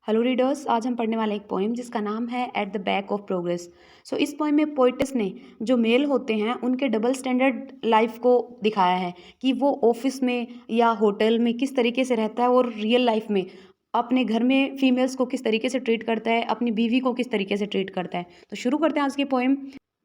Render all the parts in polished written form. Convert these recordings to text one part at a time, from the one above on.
Hello readers, आज हम पढ़ने वाले एक पोएम जिसका नाम है at the back of progress. इस पोएम में पोइटस ने जो मेल होते हैं उनके डबल स्टैंडर्ड लाइफ को दिखाया है कि वो ऑफिस में या होटल में किस तरीके से रहता है और रियल लाइफ में अपने घर में फीमेल्स को किस तरीके से ट्रीट करता है, अपनी बीवी को किस तरीके से ट्रीट करता है। तो शुरू करते हैं आज की पोएम।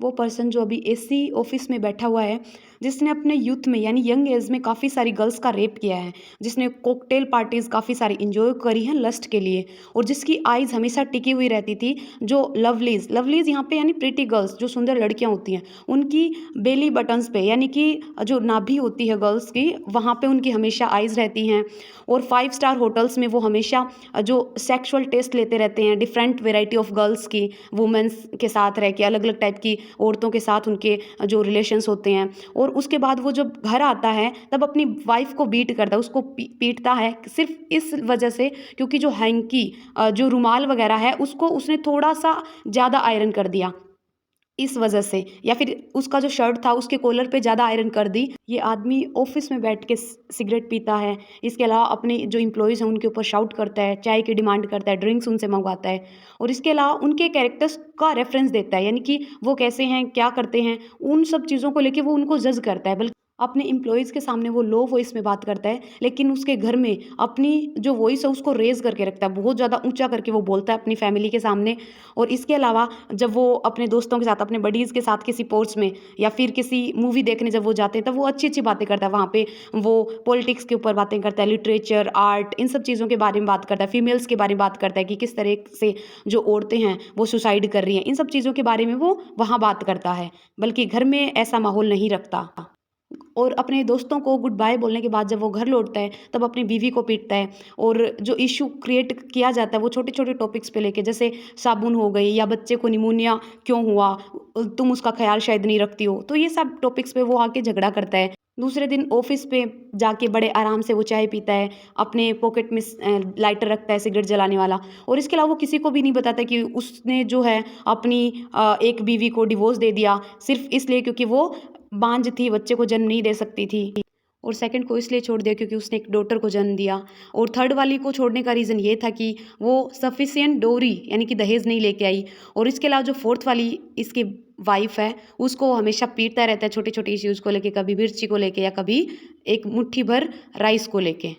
वो पर्सन जो अभी एसी ऑफिस में बैठा हुआ है, जिसने अपने यूथ में यानी यंग एज में काफ़ी सारी गर्ल्स का रेप किया है, जिसने कॉकटेल पार्टीज़ काफ़ी सारी इंजॉय करी हैं लस्ट के लिए, और जिसकी आइज़ हमेशा टिकी हुई रहती थी। जो लवलीज़ लवलीज़ यहाँ पे यानी प्रीटी गर्ल्स, जो सुंदर लड़कियाँ होती हैं, उनकी बेली बटन्स पे यानी कि जो नाभि होती है गर्ल्स की, वहाँ पे उनकी हमेशा आइज़ रहती हैं। और 5 स्टार होटल्स में वो हमेशा जो सेक्सुअल टेस्ट लेते रहते हैं डिफरेंट वेराइटी ऑफ गर्ल्स की, वुमेंस के साथ रह के अलग अलग टाइप की औरतों के साथ उनके जो रिलेशंस होते हैं। और उसके बाद वो जब घर आता है तब अपनी वाइफ को बीट करता है, उसको पीटता है सिर्फ इस वजह से क्योंकि जो हैंकी जो रुमाल वगैरह है उसको उसने थोड़ा सा ज़्यादा आयरन कर दिया इस वजह से, या फिर उसका जो शर्ट था उसके कॉलर पे ज़्यादा आयरन कर दी। ये आदमी ऑफिस में बैठ के सिगरेट पीता है, इसके अलावा अपने जो इम्प्लॉयज़ हैं उनके ऊपर शाउट करता है, चाय की डिमांड करता है, ड्रिंक्स उनसे मंगवाता है, और इसके अलावा उनके कैरेक्टर्स का रेफरेंस देता है, यानी कि वो कैसे हैं, क्या करते हैं, उन सब चीज़ों को लेके वो उनको जज करता है। बल्कि अपने एम्प्लॉयज़ के सामने वो लो वॉइस में बात करता है, लेकिन उसके घर में अपनी जो वॉइस है उसको रेज़ करके रखता है, बहुत ज़्यादा ऊँचा करके वो बोलता है अपनी फैमिली के सामने। और इसके अलावा जब वो अपने दोस्तों के साथ, अपने बडीज़ के साथ किसी पोर्ट्स में या फिर किसी मूवी देखने जब वो जाते हैं, तब वो अच्छी-अच्छी बातें करता है। वहाँ पे वो पॉलिटिक्स के ऊपर बातें करता है, लिटरेचर, आर्ट, इन सब चीज़ों के बारे में बात करता है, फीमेल्स के बारे में बात करता है कि किस तरह से जो औरतें हैं वो सुसाइड कर रही हैं। इन सब चीज़ों के बारे में वो वहाँ बात करता है, बल्कि घर में ऐसा माहौल नहीं रखता। और अपने दोस्तों को गुड बाय बोलने के बाद जब वो घर लौटता है तब अपनी बीवी को पीटता है। और जो इशू क्रिएट किया जाता है वो छोटे छोटे टॉपिक्स पे लेके, जैसे साबुन हो गई या बच्चे को निमोनिया क्यों हुआ, तुम उसका ख्याल शायद नहीं रखती हो, तो ये सब टॉपिक्स पे वो आके झगड़ा करता है। दूसरे दिन ऑफिस पे जाके बड़े आराम से वो चाय पीता है, अपने पॉकेट में लाइटर रखता है सिगरेट जलाने वाला, और इसके अलावा वो किसी को भी नहीं बताता कि उसने जो है अपनी एक बीवी को डिवोर्स दे दिया सिर्फ इसलिए क्योंकि वो बांझ थी, बच्चे को जन्म नहीं दे सकती थी। और सेकंड को इसलिए छोड़ दिया क्योंकि उसने एक डॉटर को जन्म दिया। और थर्ड वाली को छोड़ने का रीज़न ये था कि वो सफिशिएंट डोरी यानी कि दहेज नहीं लेके आई। और इसके अलावा जो फोर्थ वाली इसकी वाइफ है उसको वो हमेशा पीटता रहता है छोटी छोटी इश्यूज़ को लेके, कभी मिर्ची को लेके या कभी एक मुट्ठी भर राइस को लेके।